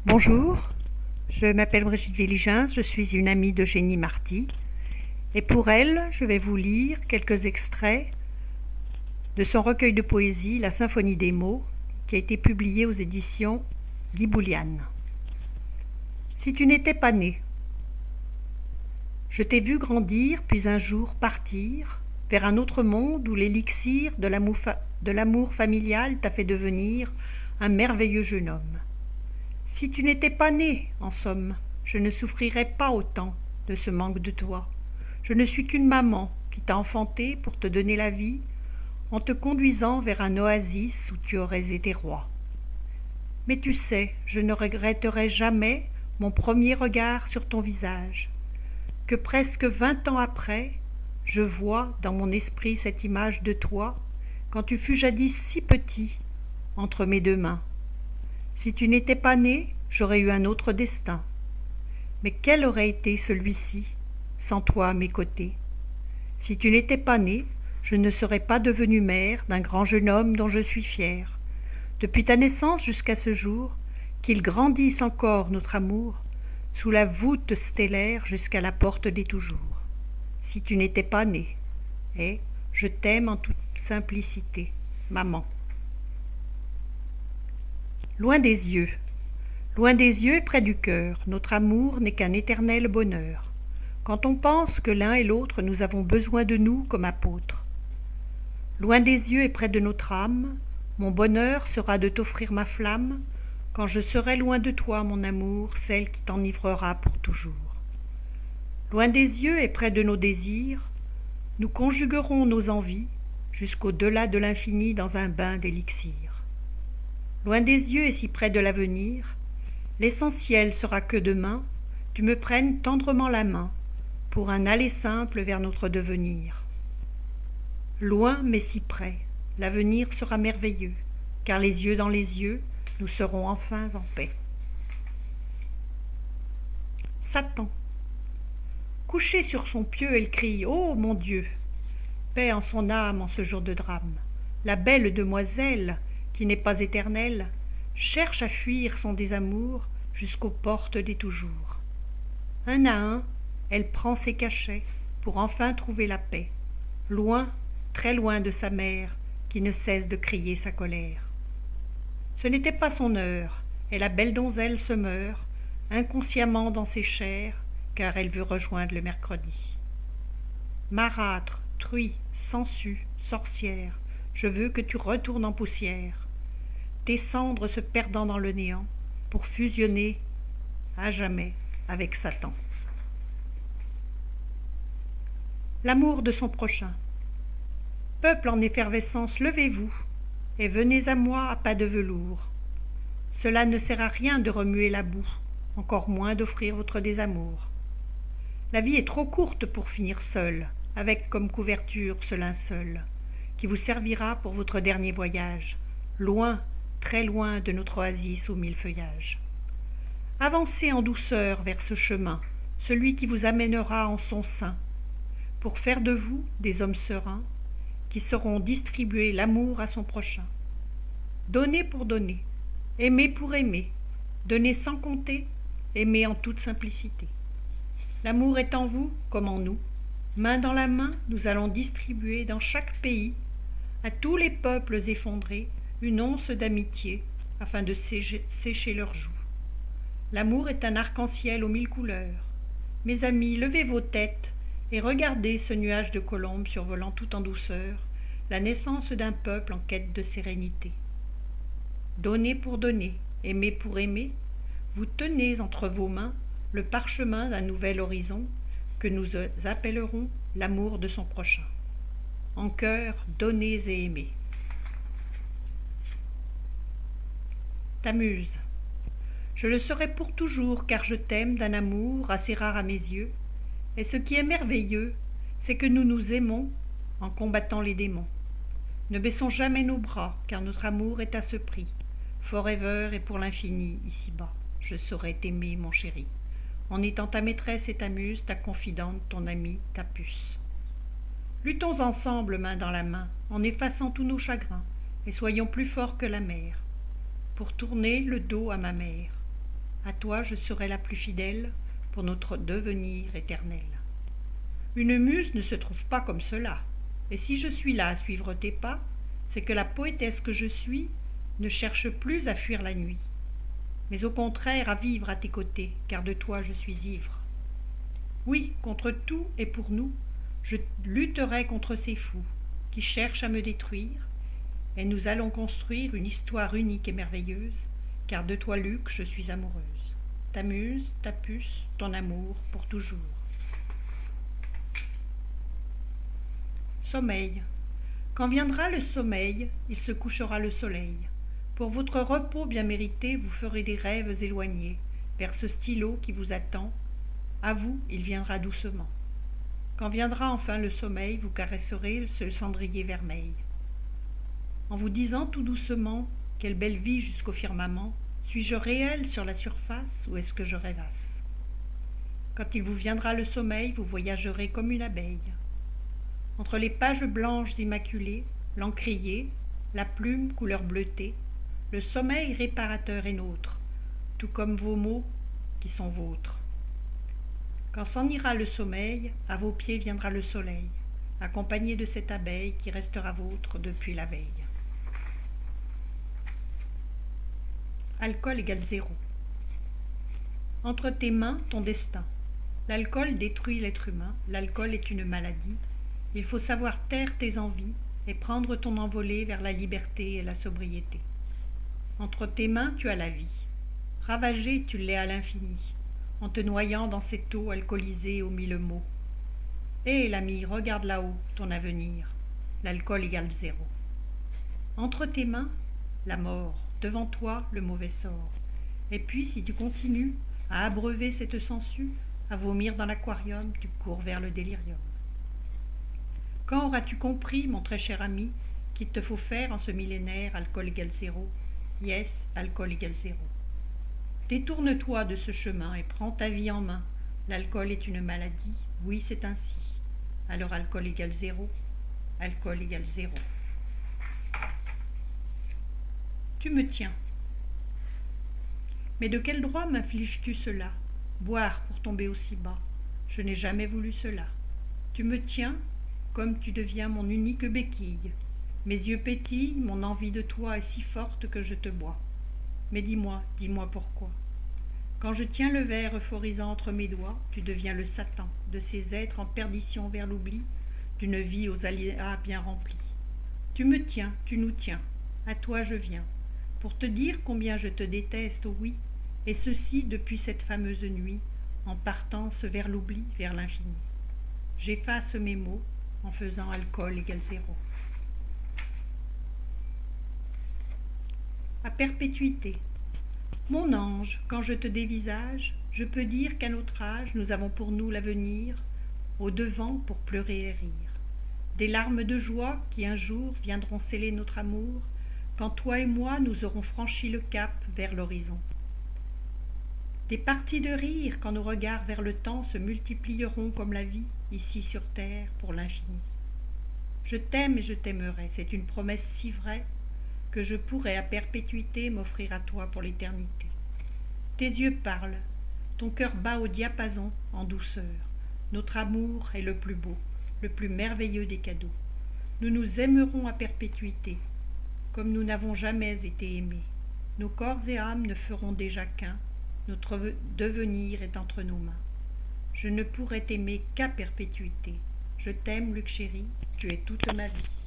Bonjour, je m'appelle Brigitte Véligin, je suis une amie d'Eugénie Marty et pour elle, je vais vous lire quelques extraits de son recueil de poésie La Symphonie des mots qui a été publié aux éditions Guy Bouliane. Si tu n'étais pas né, je t'ai vu grandir puis un jour partir vers un autre monde où l'élixir de l'amour familial t'a fait devenir un merveilleux jeune homme. Si tu n'étais pas né, en somme, je ne souffrirais pas autant de ce manque de toi. Je ne suis qu'une maman qui t'a enfanté pour te donner la vie en te conduisant vers un oasis où tu aurais été roi. Mais tu sais, je ne regretterai jamais mon premier regard sur ton visage, que presque 20 ans après, je vois dans mon esprit cette image de toi quand tu fus jadis si petit entre mes deux mains. Si tu n'étais pas né, j'aurais eu un autre destin. Mais quel aurait été celui-ci, sans toi à mes côtés? Si tu n'étais pas né, je ne serais pas devenue mère d'un grand jeune homme dont je suis fière. Depuis ta naissance jusqu'à ce jour, qu'il grandisse encore notre amour, sous la voûte stellaire jusqu'à la porte des toujours. Si tu n'étais pas né, et je t'aime en toute simplicité, maman. Loin des yeux et près du cœur, notre amour n'est qu'un éternel bonheur, quand on pense que l'un et l'autre nous avons besoin de nous comme apôtres. Loin des yeux et près de notre âme, mon bonheur sera de t'offrir ma flamme, quand je serai loin de toi, mon amour, celle qui t'enivrera pour toujours. Loin des yeux et près de nos désirs, nous conjuguerons nos envies, jusqu'au-delà de l'infini dans un bain d'élixir. Loin des yeux et si près de l'avenir, l'essentiel sera que demain, tu me prennes tendrement la main, pour un aller simple vers notre devenir. Loin mais si près, l'avenir sera merveilleux, car les yeux dans les yeux, nous serons enfin en paix. Satan. Couchée sur son pieu, elle crie « Oh, mon Dieu !» Paix en son âme en ce jour de drame. La belle demoiselle, qui n'est pas éternelle, cherche à fuir son désamour jusqu'aux portes des toujours. Un à un, elle prend ses cachets pour enfin trouver la paix, loin, très loin de sa mère, qui ne cesse de crier sa colère. Ce n'était pas son heure, et la belle donzelle se meurt, inconsciemment dans ses chairs, car elle veut rejoindre le mercredi. Marâtre, truie, sangsue, sorcière, je veux que tu retournes en poussière, tes cendres se perdant dans le néant, pour fusionner à jamais avec Satan. L'amour de son prochain. Peuple en effervescence, levez-vous, et venez à moi à pas de velours. Cela ne sert à rien de remuer la boue, encore moins d'offrir votre désamour. La vie est trop courte pour finir seule, avec comme couverture ce linceul, qui vous servira pour votre dernier voyage, loin, très loin de notre oasis aux mille feuillages. Avancez en douceur vers ce chemin, celui qui vous amènera en son sein, pour faire de vous des hommes sereins, qui sauront distribuer l'amour à son prochain. Donnez pour donner, aimez pour aimer, donnez sans compter, aimez en toute simplicité. L'amour est en vous comme en nous, main dans la main, nous allons distribuer dans chaque pays, à tous les peuples effondrés, une once d'amitié, afin de sécher leurs joues. L'amour est un arc-en-ciel aux mille couleurs. Mes amis, levez vos têtes et regardez ce nuage de colombes survolant tout en douceur la naissance d'un peuple en quête de sérénité. Donnez pour donner, aimer pour aimer, vous tenez entre vos mains le parchemin d'un nouvel horizon que nous appellerons l'amour de son prochain. En cœur, donnez et aimez. Ta muse. Je le serai pour toujours, car je t'aime d'un amour assez rare à mes yeux, et ce qui est merveilleux, c'est que nous nous aimons en combattant les démons. Ne baissons jamais nos bras, car notre amour est à ce prix. Forever et pour l'infini, ici-bas, je saurai t'aimer, mon chéri, en étant ta maîtresse et ta muse, ta confidente, ton amie, ta puce. Luttons ensemble, main dans la main, en effaçant tous nos chagrins, et soyons plus forts que la mer, pour tourner le dos à ma mère. À toi je serai la plus fidèle pour notre devenir éternel. Une muse ne se trouve pas comme cela, et si je suis là à suivre tes pas, c'est que la poétesse que je suis ne cherche plus à fuir la nuit, mais au contraire à vivre à tes côtés, car de toi je suis ivre. Oui, contre tout et pour nous, je lutterai contre ces fous qui cherchent à me détruire, et nous allons construire une histoire unique et merveilleuse, car de toi, Luc, je suis amoureuse. Ta muse, ta puce, ton amour pour toujours. Sommeil. Quand viendra le sommeil, il se couchera le soleil. Pour votre repos bien mérité, vous ferez des rêves éloignés, vers ce stylo qui vous attend. À vous, il viendra doucement. Quand viendra enfin le sommeil, vous caresserez ce cendrier vermeil. En vous disant tout doucement, quelle belle vie jusqu'au firmament, suis-je réel sur la surface ou est-ce que je rêvasse? Quand il vous viendra le sommeil, vous voyagerez comme une abeille. Entre les pages blanches immaculées, l'encrier, la plume couleur bleutée, le sommeil réparateur est nôtre, tout comme vos mots qui sont vôtres. Quand s'en ira le sommeil, à vos pieds viendra le soleil, accompagné de cette abeille qui restera vôtre depuis la veille. Alcool égale 0. Entre tes mains, ton destin. L'alcool détruit l'être humain, l'alcool est une maladie. Il faut savoir taire tes envies et prendre ton envolée vers la liberté et la sobriété. Entre tes mains, tu as la vie. Ravagée, tu l'es à l'infini, en te noyant dans cette eau alcoolisée aux 1000 mots. Hé, l'ami, regarde là-haut ton avenir. L'alcool égale 0. Entre tes mains, la mort. Devant toi, le mauvais sort. Et puis, si tu continues à abreuver cette sangsue, à vomir dans l'aquarium, tu cours vers le délirium. Quand auras-tu compris, mon très cher ami, qu'il te faut faire en ce millénaire alcool égale 0? Yes, alcool égale 0. Détourne-toi de ce chemin et prends ta vie en main. L'alcool est une maladie, oui, c'est ainsi. Alors alcool égale 0, alcool égale 0. Tu me tiens. Mais de quel droit m'infliges-tu cela? Boire pour tomber aussi bas. Je n'ai jamais voulu cela. Tu me tiens comme tu deviens mon unique béquille. Mes yeux pétillent, mon envie de toi est si forte que je te bois. Mais dis-moi pourquoi. Quand je tiens le verre euphorisant entre mes doigts, tu deviens le Satan de ces êtres en perdition vers l'oubli, d'une vie aux aléas bien remplis. Tu me tiens, tu nous tiens, à toi je viens, pour te dire combien je te déteste, oh oui, et ceci depuis cette fameuse nuit, en partance vers l'oubli, vers l'infini. J'efface mes mots en faisant alcool égale 0. À perpétuité. Mon ange, quand je te dévisage, je peux dire qu'à notre âge, nous avons pour nous l'avenir, au devant pour pleurer et rire. Des larmes de joie qui un jour viendront sceller notre amour, quand toi et moi nous aurons franchi le cap vers l'horizon. Des parties de rire quand nos regards vers le temps se multiplieront comme la vie, ici sur terre, pour l'infini. Je t'aime et je t'aimerai, c'est une promesse si vraie que je pourrais à perpétuité m'offrir à toi pour l'éternité. Tes yeux parlent, ton cœur bat au diapason en douceur. Notre amour est le plus beau, le plus merveilleux des cadeaux. Nous nous aimerons à perpétuité, comme nous n'avons jamais été aimés. Nos corps et âmes ne feront déjà qu'un, notre devenir est entre nos mains. Je ne pourrais t'aimer qu'à perpétuité. Je t'aime, Luc chéri, tu es toute ma vie.